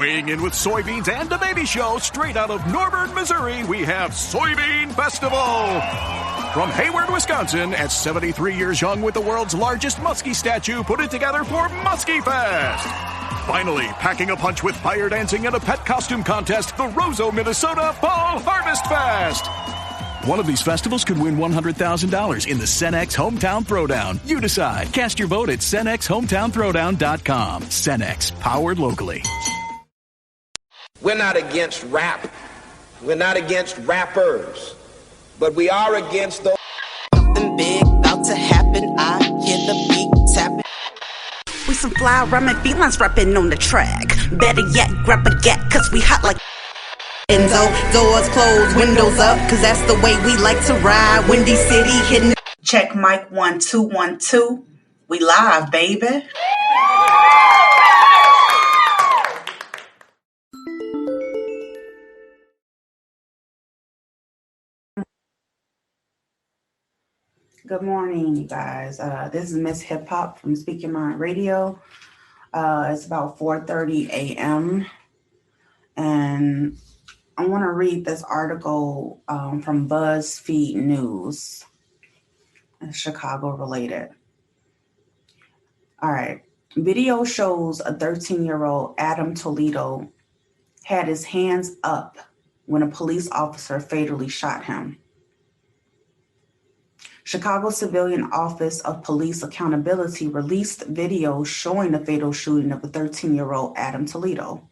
Weighing in with soybeans and a baby show straight out of Norburn, Missouri, we have Soybean Festival. From Hayward, Wisconsin, at 73 years young with the world's largest muskie statue, put it together for Muskie Fest. Finally, packing a punch with fire dancing and a pet costume contest, the Roseau, Minnesota Fall Harvest Fest. One of these festivals could win $100,000 in the Cenex Hometown Throwdown. You decide. Cast your vote at CenexHometownThrowdown.com. Cenex, powered locally. We're not against rap. We're not against rappers. But we are against those. Something big about to happen. I hear the beat tapping. We some fly rhyming felines rapping on the track. Better yet, grab a gat, cause we hot like Enzo. Doors closed, windows up, cause that's the way we like to ride. Windy City hitting. Check mic 1 2 1 2. We live, baby. Good morning, you guys. This is Miss Hip Hop from Speaking Mind Radio. It's about 4:30 a.m. and I want to read this article from BuzzFeed News. It's Chicago related. All right. Video shows a 13-year-old Adam Toledo had his hands up when a police officer fatally shot him. Chicago Civilian Office of Police Accountability released video showing the fatal shooting of a 13-year-old Adam Toledo.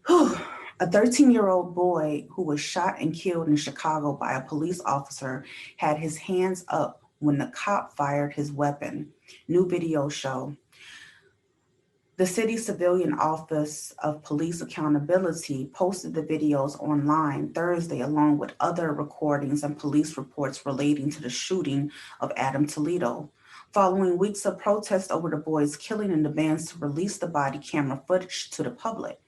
A 13-year-old boy who was shot and killed in Chicago by a police officer had his hands up when the cop fired his weapon. New video show. The City Civilian Office of Police Accountability posted the videos online Thursday along with other recordings and police reports relating to the shooting of Adam Toledo. Following weeks of protest over the boy's killing and demands to release the body camera footage to the public.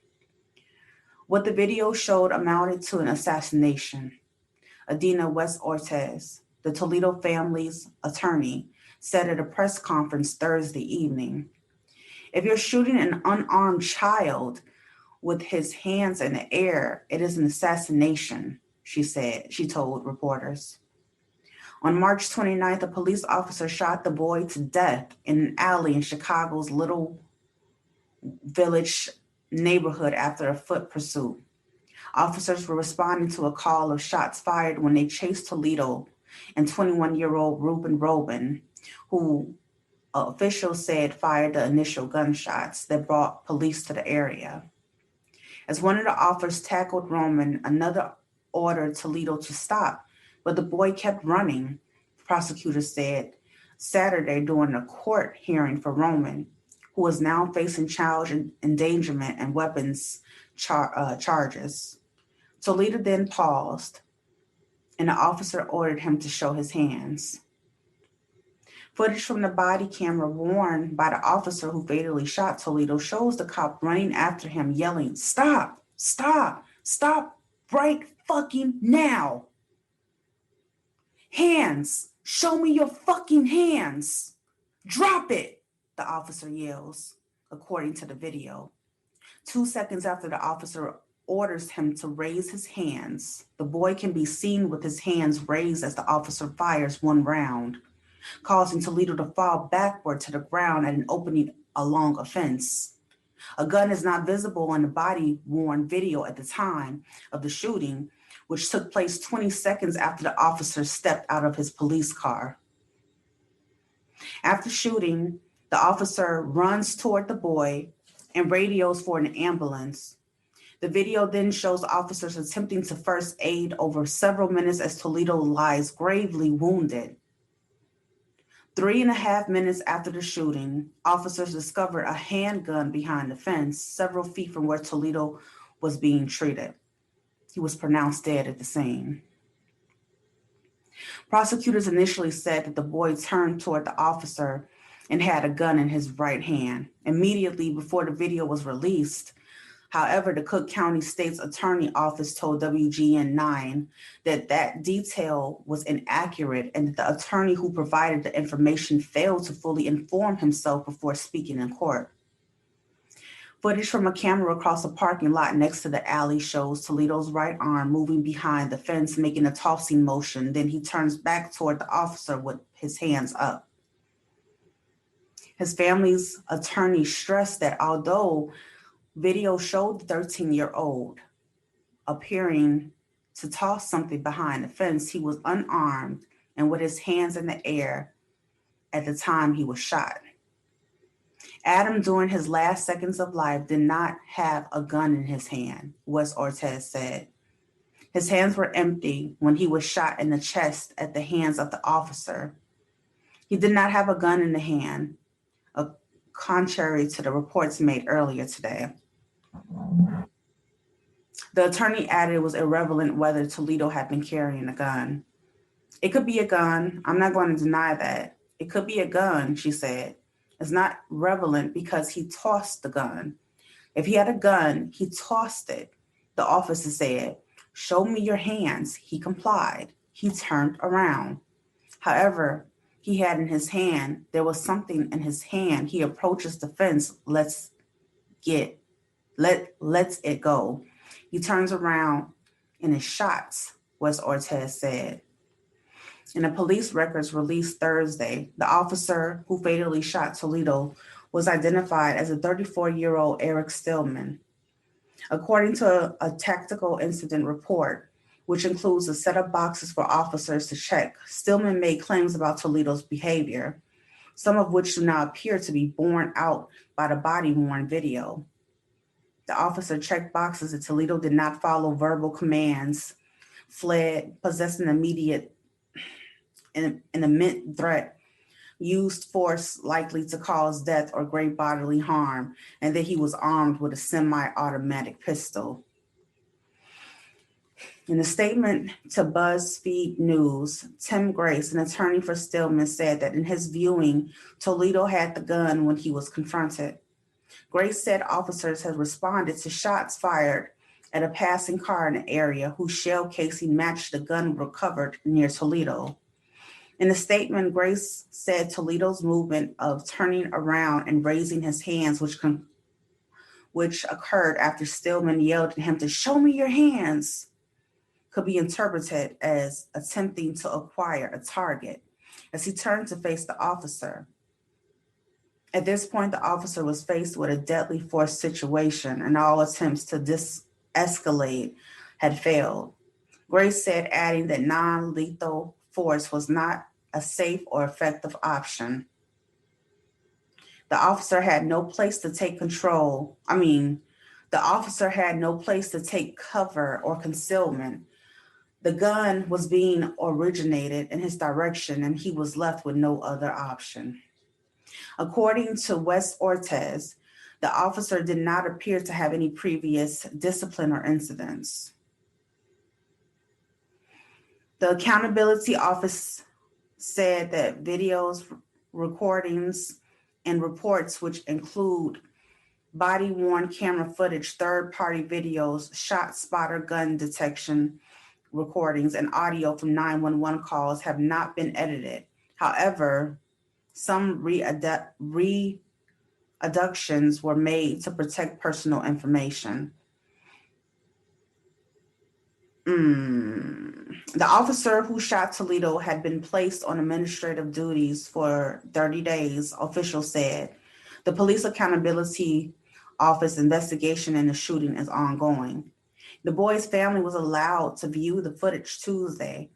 What the video showed amounted to an assassination. Adina West Ortiz, the Toledo family's attorney, said at a press conference Thursday evening, "If you're shooting an unarmed child with his hands in the air, it is an assassination," she said. She told reporters. On March 29th, a police officer shot the boy to death in an alley in Chicago's Little Village neighborhood after a foot pursuit. Officers were responding to a call of shots fired when they chased Toledo and 21-year-old Ruben Robin, who officials said fired the initial gunshots that brought police to the area. As one of the officers tackled Roman, another ordered Toledo to stop, but the boy kept running, prosecutors said Saturday during a court hearing for Roman, who is now facing child endangerment and weapons charges. Toledo then paused, and the officer ordered him to show his hands. Footage from the body camera worn by the officer who fatally shot Toledo shows the cop running after him, yelling, "Stop, stop, stop, right fucking now. Hands, show me your fucking hands. Drop it," the officer yells, according to the video. 2 seconds after the officer orders him to raise his hands, the boy can be seen with his hands raised as the officer fires one round, causing Toledo to fall backward to the ground at an opening along a fence. A gun is not visible on the body-worn video at the time of the shooting, which took place 20 seconds after the officer stepped out of his police car. After shooting, the officer runs toward the boy and radios for an ambulance. The video then shows officers attempting to first aid over several minutes as Toledo lies gravely wounded. 3.5 minutes after the shooting, officers discovered a handgun behind the fence, several feet from where Toledo was being treated. He was pronounced dead at the scene. Prosecutors initially said that the boy turned toward the officer and had a gun in his right hand immediately before the video was released. However, the Cook County State's Attorney Office told WGN9 that detail was inaccurate and that the attorney who provided the information failed to fully inform himself before speaking in court. Footage from a camera across a parking lot next to the alley shows Toledo's right arm moving behind the fence, making a tossing motion. Then he turns back toward the officer with his hands up. His family's attorney stressed that although video showed the 13-year-old appearing to toss something behind the fence, he was unarmed and with his hands in the air at the time he was shot. Adam, during his last seconds of life, did not have a gun in his hand, Wes Ortiz said. His hands were empty when he was shot in the chest at the hands of the officer. He did not have a gun in the hand, contrary to the reports made earlier today. The attorney added it was irrelevant whether Toledo had been carrying a gun. It could be a gun. I'm not going to deny that. It could be a gun, she said. It's not relevant because he tossed the gun. If he had a gun, he tossed it. The officer said, "Show me your hands." He complied. He turned around. However, he had in his hand, there was something in his hand. He approaches the fence. Let's it go. He turns around and is shot, Wes Ortiz said. In the police records released Thursday, the officer who fatally shot Toledo was identified as a 34-year-old Eric Stillman. According to a tactical incident report, which includes a set of boxes for officers to check, Stillman made claims about Toledo's behavior, some of which do not appear to be borne out by the body-worn video. The officer checked boxes that Toledo did not follow verbal commands, fled, possessed an imminent threat, used force likely to cause death or great bodily harm, and that he was armed with a semi-automatic pistol. In a statement to BuzzFeed News, Tim Grace, an attorney for Stillman, said that in his viewing, Toledo had the gun when he was confronted. Grace said officers had responded to shots fired at a passing car in the area whose shell casing matched the gun recovered near Toledo. In a statement, Grace said Toledo's movement of turning around and raising his hands, which occurred after Stillman yelled at him to "show me your hands," could be interpreted as attempting to acquire a target as he turned to face the officer. At this point, the officer was faced with a deadly force situation, and all attempts to de-escalate had failed. Grace said, adding that non-lethal force was not a safe or effective option. The officer had no place to take cover or concealment. The gun was being originated in his direction, and he was left with no other option. According to Wes Ortiz, the officer did not appear to have any previous discipline or incidents. The Accountability Office said that videos, recordings, and reports, which include body-worn camera footage, third-party videos, shot spotter gun detection recordings, and audio from 911 calls have not been edited. However, some reductions were made to protect personal information. The officer who shot Toledo had been placed on administrative duties for 30 days, officials said. The Police Accountability Office investigation into the shooting is ongoing. The boy's family was allowed to view the footage Tuesday.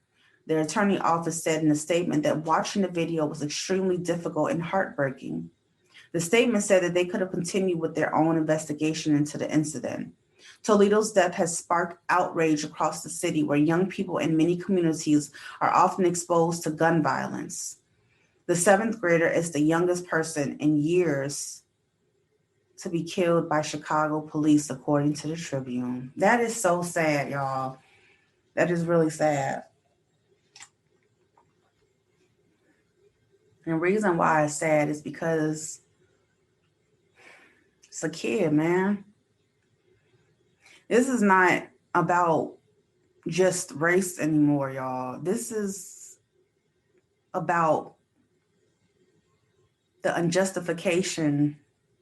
Their attorney office said in a statement that watching the video was extremely difficult and heartbreaking. The statement said that they could have continued with their own investigation into the incident. Toledo's death has sparked outrage across the city, where young people in many communities are often exposed to gun violence. The seventh grader is the youngest person in years to be killed by Chicago police, according to the Tribune. That is so sad, y'all. That is really sad. And the reason why it's sad is because it's a kid, man. This is not about just race anymore, y'all. This is about the unjustification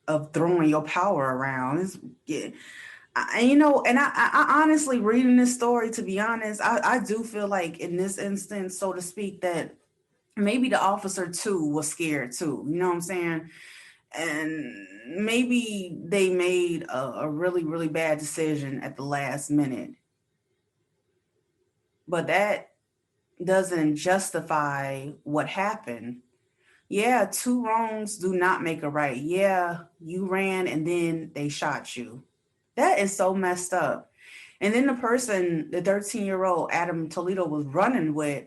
of throwing your power around. I honestly, reading this story, to be honest, I do feel like in this instance, so to speak, that maybe the officer too was scared too. You know what I'm saying? And maybe they made a really, really bad decision at the last minute. But that doesn't justify what happened. Yeah, two wrongs do not make a right. Yeah, you ran and then they shot you. That is so messed up. And then the person, the 13-year-old Adam Toledo was running with,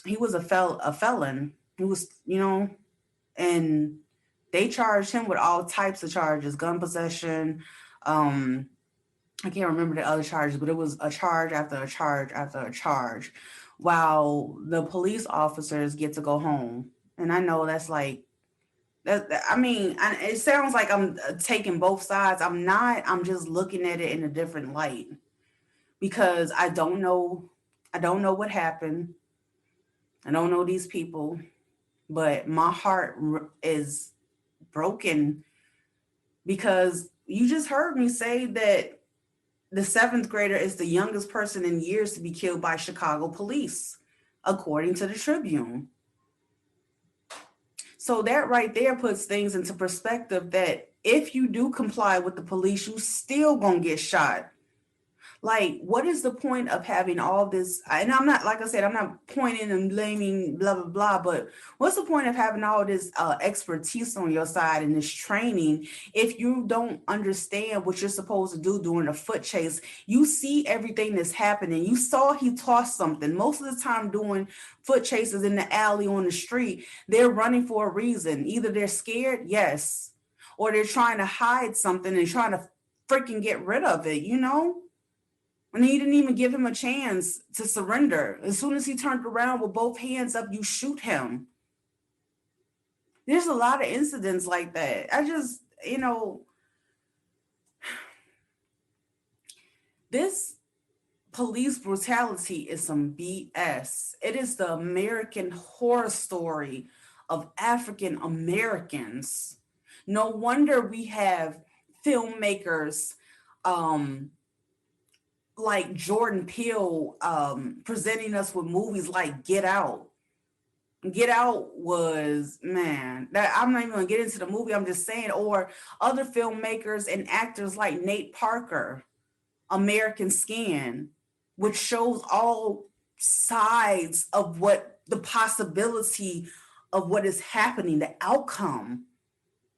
he was a felon. He was, and they charged him with all types of charges, gun possession. I can't remember the other charges, but it was a charge after a charge after a charge, while the police officers get to go home. And I know that's like, it sounds like I'm taking both sides. I'm not. I'm just looking at it in a different light because I don't know what happened. I don't know these people, but my heart is broken because you just heard me say that the 7th grader is the youngest person in years to be killed by Chicago police, according to the Tribune. So that right there puts things into perspective that if you do comply with the police, you still gonna get shot. Like, what is the point of having all this? And I'm not, like I said, I'm not pointing and blaming blah, blah, blah, but what's the point of having all this expertise on your side and this training if you don't understand what you're supposed to do during a foot chase? You see everything that's happening. You saw he tossed something. Most of the time doing foot chases in the alley on the street, they're running for a reason. Either they're scared, yes, or they're trying to hide something and trying to freaking get rid of it, And you didn't even give him a chance to surrender. As soon as he turned around with both hands up, you shoot him. There's a lot of incidents like that. I just, this police brutality is some BS. It is the American horror story of African Americans. No wonder we have filmmakers, like Jordan Peele presenting us with movies like Get Out. Get Out was, man, that I'm not even gonna get into the movie, I'm just saying, or other filmmakers and actors like Nate Parker, American Skin, which shows all sides of what the possibility of what is happening, the outcome.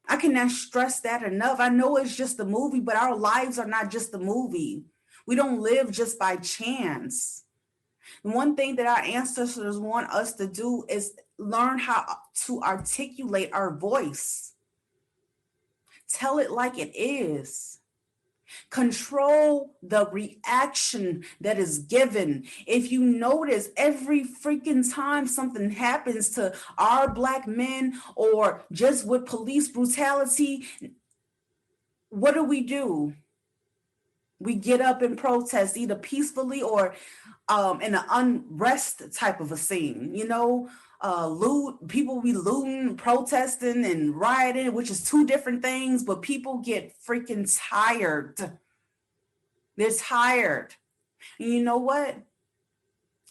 I cannot stress that enough. I know it's just a movie, but our lives are not just a movie. We don't live just by chance. And one thing that our ancestors want us to do is learn how to articulate our voice. Tell it like it is. Control the reaction that is given. If you notice, every freaking time something happens to our Black men or just with police brutality, what do? We get up and protest either peacefully or in an unrest type of a scene, people be looting, protesting and rioting, which is two different things, but people get freaking tired. They're tired. And you know what?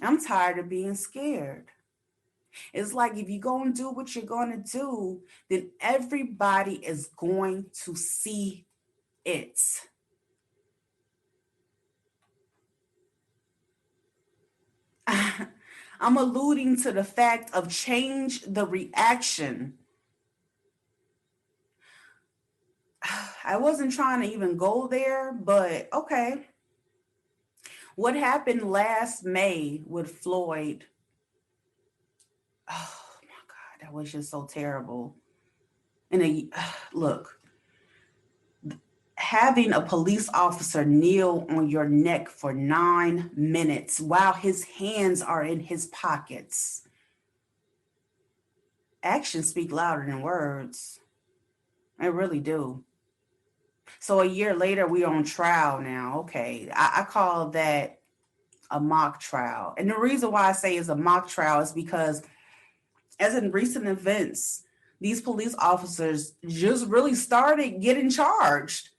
I'm tired of being scared. It's like if you're going to do what you're going to do, then everybody is going to see it. I'm alluding to the fact of change the reaction. I wasn't trying to even go there, but okay. What happened last May with Floyd? Oh my God, that was just so terrible. And look, having a police officer kneel on your neck for 9 minutes while his hands are in his pockets. Actions speak louder than words. They really do. So a year later, we're on trial now. Okay, I call that a mock trial. And the reason why I say it's a mock trial is because, as in recent events, these police officers just really started getting charged.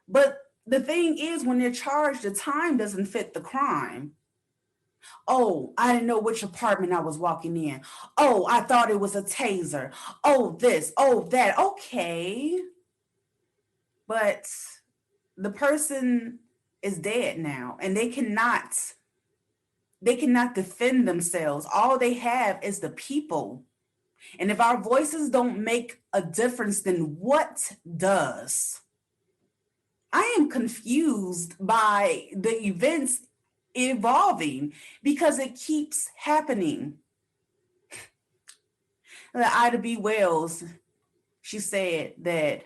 But the thing is, when they're charged, the time doesn't fit the crime. Oh, I didn't know which apartment I was walking in. Oh, I thought it was a taser. Oh, this, oh, that. Okay. But the person is dead now, and they cannot defend themselves. All they have is the people. And if our voices don't make a difference, then what does? I am confused by the events evolving because it keeps happening. Ida B. Wells, she said that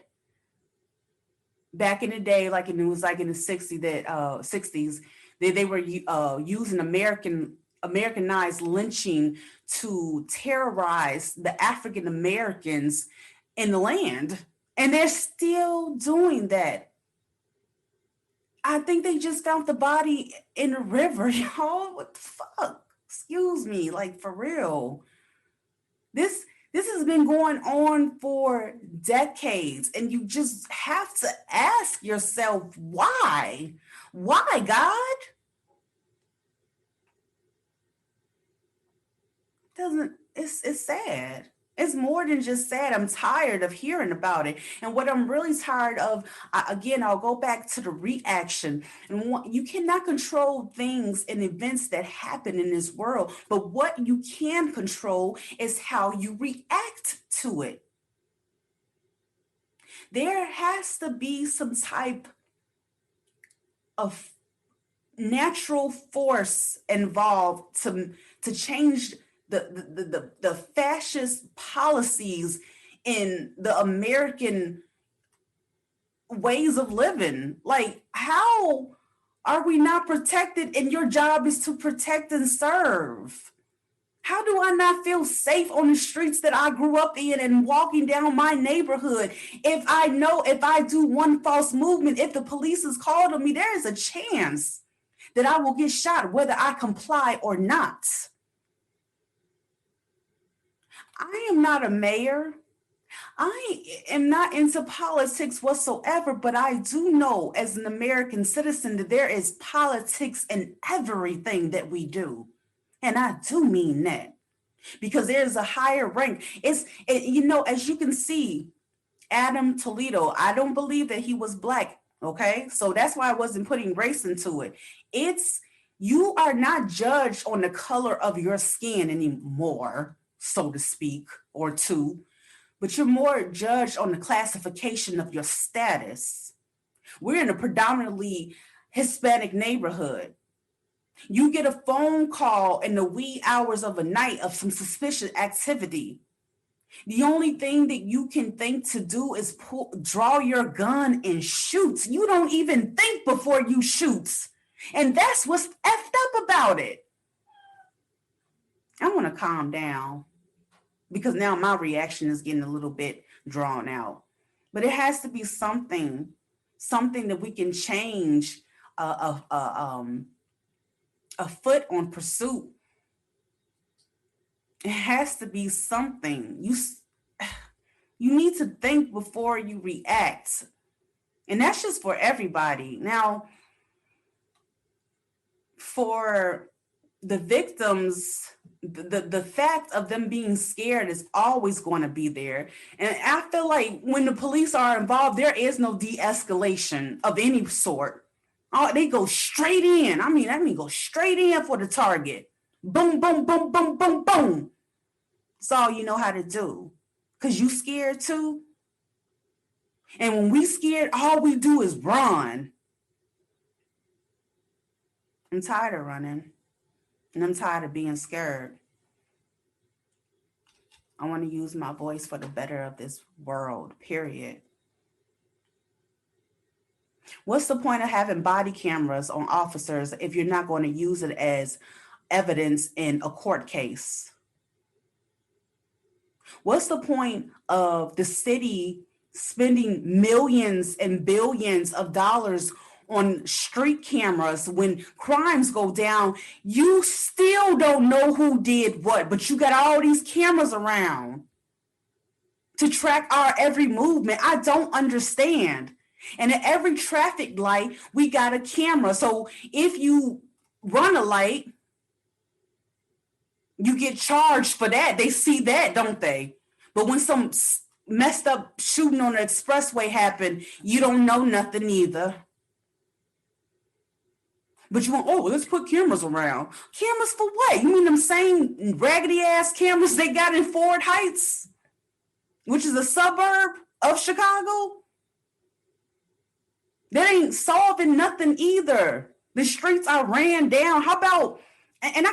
back in the day, like it was like in the 60s, they were using Americanized lynching to terrorize the African Americans in the land. And they're still doing that. I think they just found the body in a river, y'all. What the fuck? Excuse me, like for real. This has been going on for decades, and you just have to ask yourself, why? Why, God? It's sad. It's more than just sad. I'm tired of hearing about it. And what I'm really tired of, again, I'll go back to the reaction. And you cannot control things and events that happen in this world. But what you can control is how you react to it. There has to be some type of natural force involved to change the fascist policies in the American ways of living. Like, how are we not protected? And your job is to protect and serve. How do I not feel safe on the streets that I grew up in and walking down my neighborhood? If I know if I do one false movement, if the police is called on me, there is a chance that I will get shot, whether I comply or not. I am not a mayor. I am not into politics whatsoever, but I do know as an American citizen that there is politics in everything that we do. And I do mean that because there's a higher rank. As you can see, Adam Toledo, I don't believe that he was Black. Okay. So that's why I wasn't putting race into it. You are not judged on the color of your skin anymore, so to speak, or two, but you're more judged on the classification of your status. We're in a predominantly Hispanic neighborhood. You get a phone call in the wee hours of a night of some suspicious activity. The only thing that you can think to do is draw your gun and shoot. You don't even think before you shoot. And that's what's effed up about it. I want to calm down because now my reaction is getting a little bit drawn out. But it has to be something that we can change a foot on pursuit. It has to be something. You need to think before you react. And that's just for everybody. Now, for the victims, the fact of them being scared is always going to be there. And I feel like when the police are involved, there is no de-escalation of any sort. Oh, they go straight in. I mean, go straight in for the target. Boom, boom, boom, boom, boom, boom. That's all you know how to do. Because you scared too. And when we scared, all we do is run. I'm tired of running. And I'm tired of being scared. I want to use my voice for the better of this world, period. What's the point of having body cameras on officers if you're not going to use it as evidence in a court case? What's the point of the city spending millions and billions of dollars on street cameras when crimes go down? You still don't know who did what, but you got all these cameras around. to track our every movement. I don't understand. And at every traffic light, we got a camera. So if you run a light, you get charged for that. They see that, don't they? But when some messed up shooting on the expressway happened, you don't know nothing either. But you want, oh, let's put cameras around. Cameras for what? You mean them same raggedy ass cameras they got in Ford Heights, which is a suburb of Chicago? That ain't solving nothing either. The streets are ran down. How about, and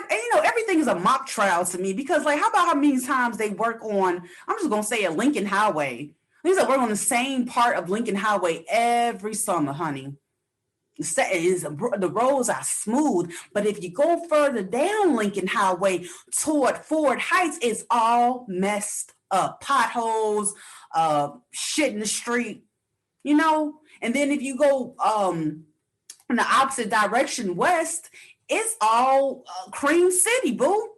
everything is a mock trial to me, because like, how about how many times they work on, I'm just going to say a Lincoln Highway. They work on the same part of Lincoln Highway every summer, honey. The roads are smooth, but if you go further down Lincoln Highway toward Ford Heights, it's all messed up. Potholes, shit in the street, And then if you go in the opposite direction west, it's all Cream City, boo.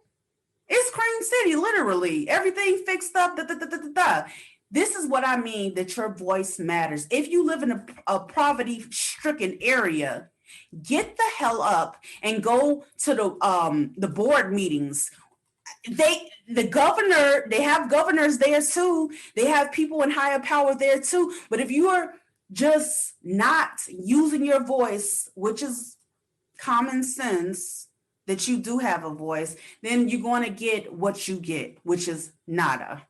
It's Cream City, literally. Everything fixed up. This is what I mean, that your voice matters. If you live in a poverty-stricken area, get the hell up and go to the board meetings. The governor, they have governors there too. They have people in higher power there too. But if you are just not using your voice, which is common sense, that you do have a voice, then you're going to get what you get, which is nada,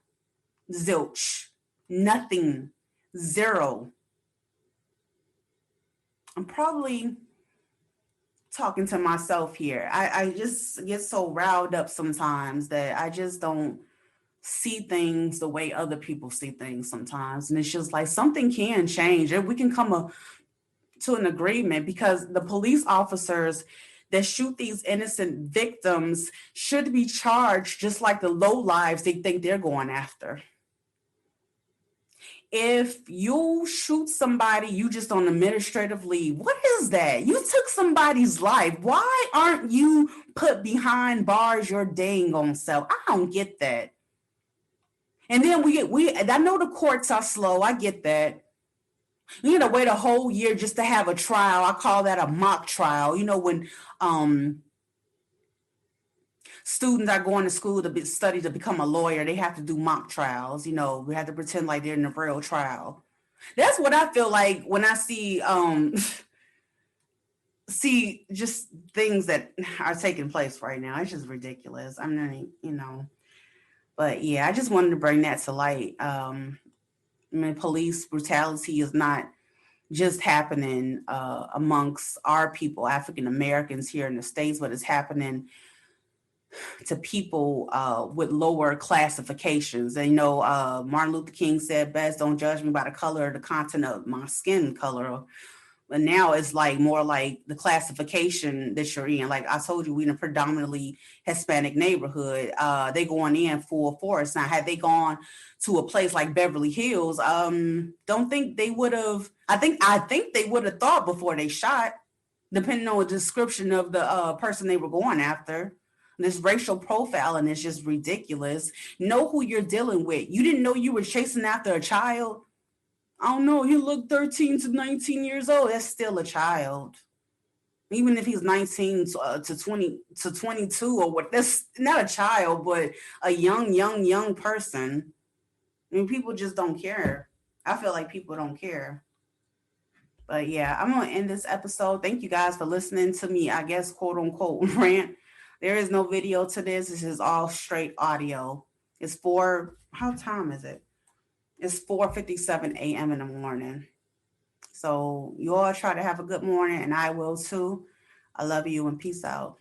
zilch, nothing, zero. I'm probably talking to myself here. I just get so riled up sometimes that I just don't see things the way other people see things sometimes. And it's just like something can change. We can come to an agreement, because the police officers that shoot these innocent victims should be charged just like the lowlives they think they're going after. If you shoot somebody, you just on administrative leave. What is that? You took somebody's life. Why aren't you put behind bars your dang on self? I don't get that. And then I know the courts are slow. I get that. You know, wait a whole year just to have a trial. I call that a mock trial. You know, when students are going to school to study to become a lawyer, they have to do mock trials. You know, we have to pretend like they're in a real trial. That's what I feel like when I see see just things that are taking place right now. It's just ridiculous. I mean, but yeah, I just wanted to bring that to light. Police brutality is not just happening amongst our people, African Americans here in the States, but it's happening to people with lower classifications. And Martin Luther King said best, don't judge me by the color or the content of my skin color. But now it's like more like the classification that you're in. Like I told you, we in a predominantly Hispanic neighborhood. They going in full force. Now, had they gone to a place like Beverly Hills, don't think they would have. I think they would have thought before they shot, depending on the description of the person they were going after. This racial profiling is just ridiculous. Know who you're dealing with. You didn't know you were chasing after a child. I don't know. He looked 13 to 19 years old. That's still a child. Even if he's 19 to 20 to 22 or what, that's not a child, but a young person. I mean, people just don't care. I feel like people don't care. But yeah, I'm going to end this episode. Thank you guys for listening to me, I guess, quote unquote, rant. There is no video to this. This is all straight audio. How time is it? It's 4:57 a.m. in the morning. So you all try to have a good morning, and I will too. I love you and peace out.